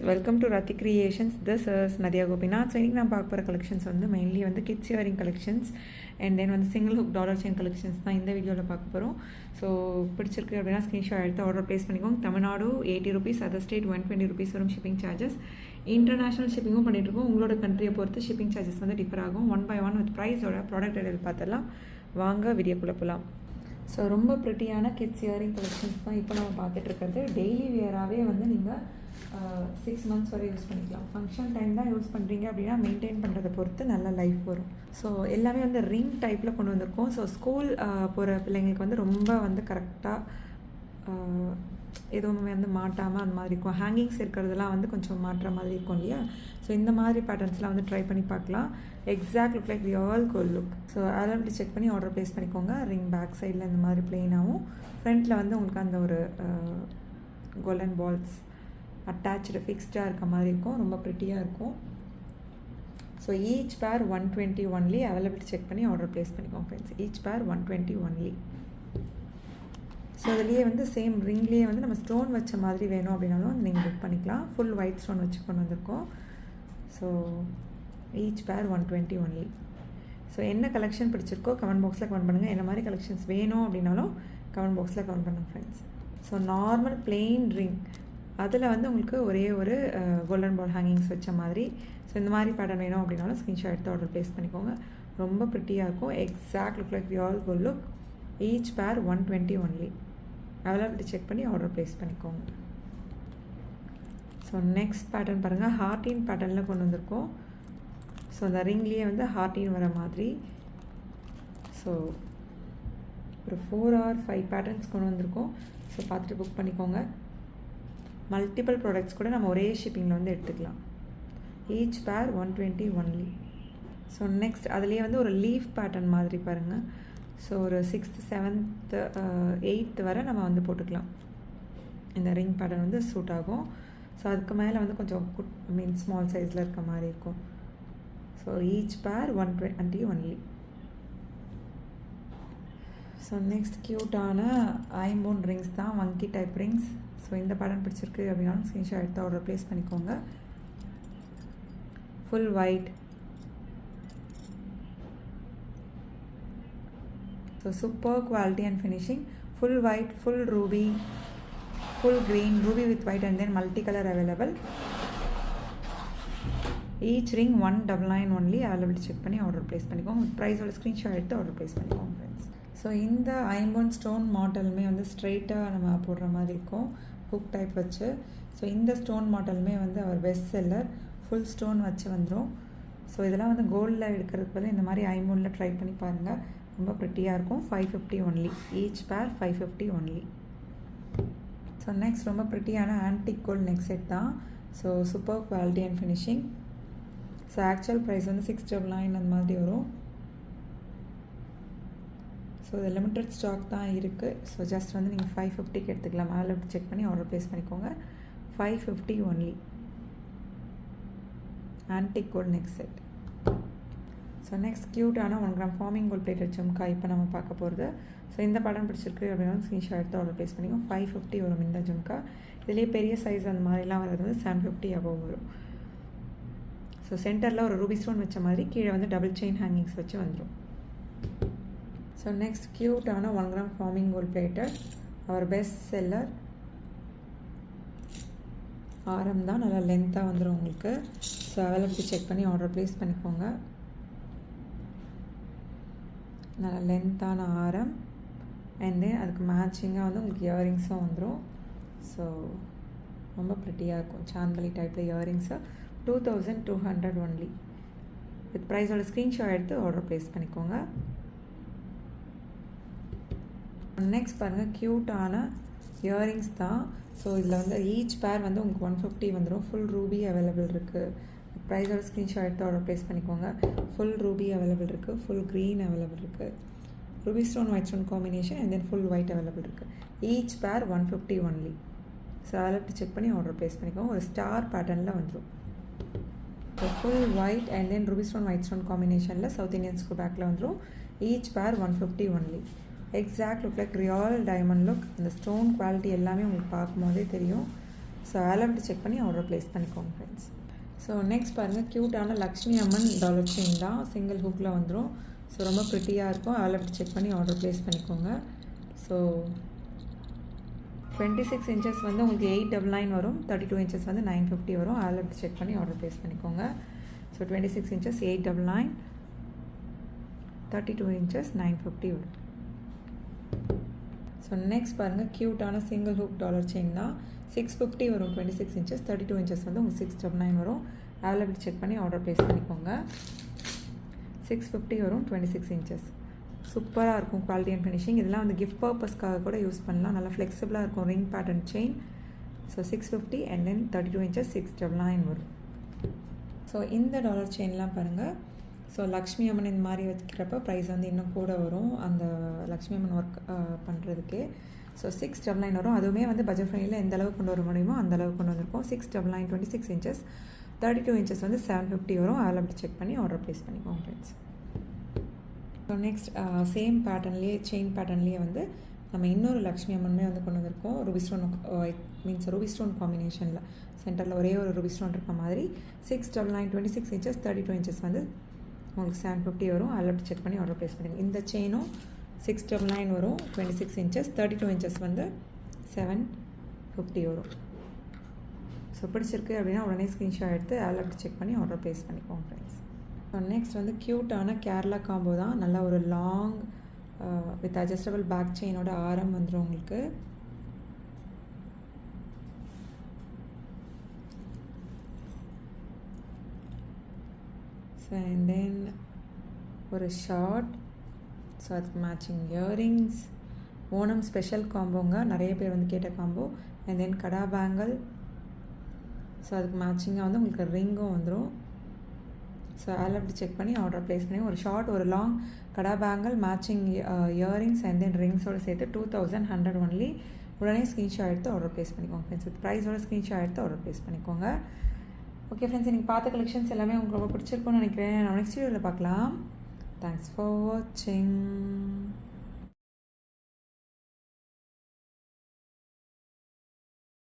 Welcome to Rathi creations. This is Nadiya Gopinath. So இன்றைக்கி நான் பார்க்க போகிற கலெக்ஷன்ஸ் வந்து மெயின்லி வந்து kids earring collections and then வந்து single hook dollar chain collections தான் இந்த வீடியோவில் பார்க்க போகிறோம். ஸோ பிடிச்சிருக்கு அப்படின்னா ஸ்க்ரீன்ஷாட் எடுத்து ஆர்டர் ப்ளேஸ் பண்ணிக்கோங்க. Tamil Nadu 80 rupees, other state 120 rupees வரும் ஷிப்பிங் சார்ஜஸ். இன்டர்நேஷ்னல் ஷிப்பிங்கும் பண்ணிகிட்ருக்கோம். உங்களோட கண்ட்ரியை பொறுத்து ஷிப்பிங் சார்ஜஸ் வந்து டிஃபர் ஆகும். 1 by 1 வித் ப்ரைஸோட ப்ராடக்ட் டீடைல் பார்த்துடலாம். வாங்க வீடியோக்குள்ளே போகலாம். ஸோ ரொம்ப ப்ரிட்டியான கிட்ஸ் இயரிங் கலெக்ஷன்ஸ் தான் இப்போ நம்ம பார்த்துட்ருக்கிறது. டெய்லி வியராகவே வந்து நீங்கள் 6 months வரை யூஸ் பண்ணிக்கலாம். ஃபங்க்ஷன் டைம் தான் யூஸ் பண்ணுறீங்க அப்படின்னா மெயின்டைன் பண்ணுறதை பொறுத்து நல்ல லைஃப் வரும். ஸோ எல்லாமே வந்து ரிங் டைப்பில் கொண்டு வந்திருக்கோம். ஸோ ஸ்கூல் போகிற பிள்ளைங்களுக்கு வந்து ரொம்ப வந்து கரெக்டாக எதுவுமே வந்து மாட்டாமல் அந்த மாதிரி இருக்கும். ஹேங்கிங்ஸ் இருக்கிறதெல்லாம் வந்து கொஞ்சம் மாட்டுற மாதிரி இருக்கும் இல்லையா? ஸோ இந்த மாதிரி பேட்டர்ன்ஸ்லாம் வந்து ட்ரை பண்ணி பார்க்கலாம். Exact look like real gold look. So அதெல்லாம் செக் பண்ணி ஆர்டர் ப்ளேஸ் பண்ணிக்கோங்க. ரிங் பேக் சைடில் இந்த மாதிரி பிளெயினாகவும் ஃப்ரண்ட்டில் வந்து உங்களுக்கு அந்த ஒரு கோல்டன் பால்ஸ் அட்டாச்சு ஃபிக்ஸ்டாக இருக்க மாதிரி இருக்கும். ரொம்ப ப்ரிட்டியாக இருக்கும். So each pair 120 only. Availability check பண்ணி ஆர்டர் ப்ளேஸ் பண்ணிக்கோங்க friends. Each pair 120 only. So அதுலேயே வந்து சேம் ரிங்லேயே வந்து நம்ம ஸ்டோன் வச்ச மாதிரி வேணும் அப்படின்னாலும் நீங்கள் புக் பண்ணிக்கலாம். ஃபுல் ஒயிட் ஸ்டோன் வச்சு கொண்டு வந்திருக்கோம். So each pair 120 only. So என்ன கலெக்ஷன் பிடிச்சிருக்கோ கமெண்ட் பாக்ஸில் கமெண்ட் பண்ணுங்கள். என்ன மாதிரி கலெக்ஷன்ஸ் வேணும் அப்படின்னாலும் கமெண்ட் பாக்ஸில் கமெண்ட் பண்ணுங்கள் friends. So normal plain ring, அதில் வந்து உங்களுக்கு ஒரே ஒரு கோல்டன் பால் ஹேங்கிங்ஸ் வச்ச மாதிரி. ஸோ இந்த மாதிரி பேட்டர்ன் வேணும் அப்படின்னாலும் ஸ்க்ரீன்ஷாட் எடுத்து ஆர்டர் ப்ளேஸ் பண்ணிக்கோங்க. ரொம்ப ப்ரிட்டியாக இருக்கும். Exact look like real gold look. Each pair 120 only. Availability check பண்ணி ஆர்டர் ப்ளேஸ் பண்ணிக்கோங்க. ஸோ நெக்ஸ்ட் பேட்டர்ன் பாருங்கள். ஹார்டின் பேட்டர்னில் கொண்டு வந்திருக்கோம். ஸோ அந்த ரிங்லேயே வந்து ஹார்டின் வர மாதிரி. ஸோ ஒரு 4 or 5 பேட்டர்ன்ஸ் கொண்டு வந்திருக்கோம். ஸோ பார்த்துட்டு புக் பண்ணிக்கோங்க. மல்டிபிள் ப்ராடக்ட்ஸ் கூட நம்ம ஒரே ஷிப்பிங்கில் வந்து எடுத்துக்கலாம். Each pair 120 only. So next அதுலேயே வந்து ஒரு லீஃப் பேட்டர்ன் மாதிரி பாருங்கள். ஸோ ஒரு 6th 7th 8th வரை நம்ம வந்து போட்டுக்கலாம். இந்த ரிங் பேட்டர்ன் வந்து சூட் ஆகும். ஸோ அதுக்கு மேலே வந்து கொஞ்சம் ஸ்மால் சைஸில் இருக்க மாதிரி இருக்கும். So each pair 120 only. So next க்யூட்டான ஐம்போன் ரிங்ஸ் தான், வங்கி டைப் ரிங்ஸ். ஸோ இந்த பேட்டர்ன் பிடிச்சிருக்கு அப்படின்னாலும் ஸ்க்ரீன்ஷாட் எடுத்து ஆர்டர் ப்ளேஸ் பண்ணிக்கோங்க. Full white. So super quality and finishing. Full white, full Ruby, full green, Ruby with white and then multi colour available. Each ring 199 only. Availability check பண்ணி order place பண்ணிக்கோங்க. ப்ரைஸோட screenshot எடுத்து order place பண்ணிக்கோங்க friends. So இந்த ஐம்போன் stone மாடலுமே வந்து ஸ்ட்ரெயிட்டாக நம்ம போடுற மாதிரி இருக்கும், ஹுக் டைப் வச்சு. ஸோ இந்த ஸ்டோன் மாடலுமே வந்து அவர் பெஸ்ட் செல்லர். ஃபுல் ஸ்டோன் வச்சு வந்துடும். ஸோ இதெல்லாம் வந்து கோல்டில் எடுக்கிறதுக்கு பதில் இந்த மாதிரி ஐம்போனில் ட்ரை பண்ணி பாருங்கள். ரொம்ப ப்ரிட்டியாக இருக்கும். 550 ஒன்லி. ஈச் பேர் 550 ஒன்லி. ஸோ நெக்ஸ்ட் ரொம்ப ப்ரிட்டியான ஆன்டிக் கோல்ட் நெக் செட் தான். So super quality and finishing. So actual price வந்து 699 அந்த மாதிரி வரும். ஸோ இது லிமிட்டட் ஸ்டாக் தான் இருக்குது. ஸோ ஜஸ்ட் வந்து நீங்கள் 550க்கு எடுத்துக்கலாம். அதில் செக் பண்ணி ஆர்டர் ப்ளேஸ் பண்ணிக்கோங்க. 550 only. Antique gold neck set. So next க்யூட்டான 1 gram forming gold plated jhumka இப்போ நம்ம பார்க்க போகிறது. ஸோ இந்த படம் பிடிச்சிருக்கு அப்படின்னா ஸ்க்ரீன்ஷாட் எடுத்து ஆர்டர் ப்ளேஸ் பண்ணிக்கோங்க. 550 வரும் இந்த ஜும்கா. இதுலேயே பெரிய சைஸ் அந்த மாதிரிலாம் வர்றது வந்து 750 above வரும். ஸோ சென்டரில் ஒரு ரூபி ஸ்டோன் வச்ச மாதிரி, கீழே வந்து டபுள் செயின் ஹேங்கிங்ஸ் வச்சு வந்துடும். ஸோ நெக்ஸ்ட் க்யூட்டான 1 gram ஃபார்மிங் கோல்ட் பிளேட்டட், அவர் பெஸ்ட் செல்லர். ஆரம் தான் நல்லா லென்த்தாக வந்துடும் உங்களுக்கு. ஸோ அவைலபிலிட்டி செக் பண்ணி ஆர்டர் ப்ளேஸ் பண்ணிக்கோங்க. நல்லா லென்த்தான ஆரம் அண்ட் தென் அதுக்கு மேட்சிங்காக வந்து உங்களுக்கு இயரிங்ஸும் வந்துடும். ஸோ ரொம்ப ப்ரிட்டியாக இருக்கும். சாந்தலி டைப்பில் இயரிங்ஸு 2200 ஒன்லி. வித் ப்ரைஸோட ஸ்க்ரீன்ஷாட் எடுத்து ஆர்டர் ப்ளேஸ் பண்ணிக்கோங்க. நெக்ஸ்ட் பாருங்கள், க்யூட்டான இயரிங்ஸ் தான். ஸோ இதில் வந்து ஈச் பேர் வந்து உங்களுக்கு 150 வந்துடும். ஃபுல் ரூபி அவைலபிள் இருக்குது. ப்ரைஸோட ஸ்க்ரீன்ஷாட் எடுத்து ஆர்டர் ப்ளேஸ் பண்ணிக்கோங்க. ஃபுல் ரூபி அவைலபிள் இருக்குது, ஃபுல் க்ரீன் அவைலபிள் இருக்குது, ruby stone white stone combination and then full white available இருக்குது. Each pair 150 only. So availability check பண்ணி ஆர்டர் ப்ளேஸ் பண்ணிக்கோங்க. ஒரு ஸ்டார் பேட்டர்னில் வந்துடும். So full white and then ruby stone white stone காம்பினேஷனில் south Indian school பேக்கில் வந்துடும். Each pair 150 only. Exact look like real diamond look. அந்த ஸ்டோன் குவாலிட்டி எல்லாமே உங்களுக்கு பார்க்கும்போதே தெரியும். ஸோ அதில் செக் பண்ணி ஆர்டர் ப்ளேஸ் பண்ணிக்கோங்க ஃப்ரெண்ட்ஸ். ஸோ நெக்ஸ்ட் பாருங்கள், க்யூட்டான லக்ஷ்மி அம்மன் டாலர் செயின் தான், சிங்கிள் ஹூக்கில் வந்துடும். ஸோ ரொம்ப ப்ரிட்டியாக இருக்கும். அதில் செக் பண்ணி ஆர்டர் ப்ளேஸ் பண்ணிக்கோங்க. ஸோ 26 inches வந்து உங்களுக்கு 899 வரும், 32 inches வந்து 950 வரும். அதில் செக் பண்ணி ஆர்டர் ப்ளேஸ் பண்ணிக்கோங்க. ஸோ 26 inches 899, 32 inches 950 வரும். ஸோ நெக்ஸ்ட் பாருங்கள், க்யூட்டான சிங்கிள் ஹூக் டாலர் செயின் தான், 650 வரும், 26 inches, 32 inches வந்து உங்களுக்கு 699 வரும். அவைலபிள் செக் பண்ணி ஆர்டர் ப்ளேஸ் பண்ணிக்கோங்க. 650 வரும், 26 inches. சூப்பராக இருக்கும் குவாலிட்டி அண்ட் ஃபினிஷிங். இதெல்லாம் வந்து கிஃப்ட் பர்பஸ்க்காக கூட யூஸ் பண்ணலாம். நல்லா ஃப்ளெக்சிபிளாக இருக்கும் ring pattern chain. So 650 and then 32 inches 699 வரும். ஸோ இந்த டாலர் செயின்லாம் பாருங்கள். ஸோ லக்ஷ்மி அம்மன் இந்த மாதிரி வைக்கிறப்ப ப்ரைஸ் வந்து இன்னும் கூட வரும் அந்த லக்ஷ்மி அம்மன் ஒர்க் பண்ணுறதுக்கு. ஸோ 699 வரும். அதுவுமே வந்து பட்ஜெட் ஃப்ரெண்ட்லியில் எந்த அளவுக்கு கொண்டு வர முடியுமோ அந்த அளவுக்கு கொண்டு வந்திருக்கோம். 699, 26 inches, 32 inches வந்து 750 வரும். அதில் அப்படி செக் பண்ணி ஆர்டர் ப்ளேஸ் பண்ணிக்கோங்க ஃப்ரெண்ட்ஸ். ஸோ நெக்ஸ்ட் சேம் பேட்டர்ன்லேயே செயின் பேட்டர்ன்லேயே வந்து நம்ம இன்னொரு லக்ஷ்மி அம்மனுமே வந்து கொண்டு வந்திருக்கோம். ரூபி ஸ்டோன் ரூபி ஸ்டோன் காம்பினேஷனில் சென்டரில் ஒரே ஒரு ரூபி ஸ்டோன் இருக்க மாதிரி 699, 26 inches, 32 inches வந்து உங்களுக்கு 750 வரும். அதில் அப்படி செக் பண்ணி ஆர்டர் ப்ளேஸ் பண்ணிக்கோங்க. இந்த செயினும் 699 வரும், 26 inches, 32 inches வந்து 750 வரும். ஸோ பிடிச்சிருக்கு அப்படின்னா உடனே ஸ்க்ரீன்ஷாட் எடுத்து அதில் அப்படி செக் பண்ணி ஆர்டர் ப்ளேஸ் பண்ணிக்கோங்க ஃப்ரெண்ட்ஸ். ஸோ நெக்ஸ்ட் வந்து க்யூட்டான கேரளா காம்போ தான். நல்லா ஒரு லாங் வித் அட்ஜஸ்டபிள் பேக் செயினோட ஆரம் வந்துடும் உங்களுக்கு. ஸோ அண்ட் தென் ஒரு ஷார்ட், ஸோ அதுக்கு மேட்சிங் இயரிங்ஸ். ஓணம் ஸ்பெஷல் காம்போங்க, நிறைய பேர் வந்து கேட்ட combo. And then kara bangle. So அதுக்கு மேட்சிங்காக வந்து உங்களுக்கு ரிங்கும் வந்துடும். ஸோ அதில் அப்படி செக் பண்ணி ஆர்டர் ப்ளேஸ் பண்ணி ஒரு ஷார்ட் ஒரு long kada bangle matching earrings and then ரிங்ஸோடு சேர்த்து 2100 ஒன்லி. உடனே ஸ்க்ரீன்ஷாட் எடுத்து ஆர்டர் ப்ளேஸ் பண்ணிக்கோங்க ஃப்ரெண்ட்ஸ். வித் ப்ரைஸோட ஸ்க்ரீன்ஷாட் எடுத்து ஆர்டர் ப்ளேஸ் பண்ணிக்கோங்க. ஓகே ஃப்ரெண்ட்ஸ், எனக்கு பார்த்த கலெக்ஷன்ஸ் எல்லாமே உங்களுக்கு ரொம்ப பிடிச்சிருக்கும்னு நினைக்கிறேன். நம்ம நெக்ஸ்ட் வீடியோவில் பார்க்கலாம். தேங்க்ஸ் ஃபார் வாட்சிங்.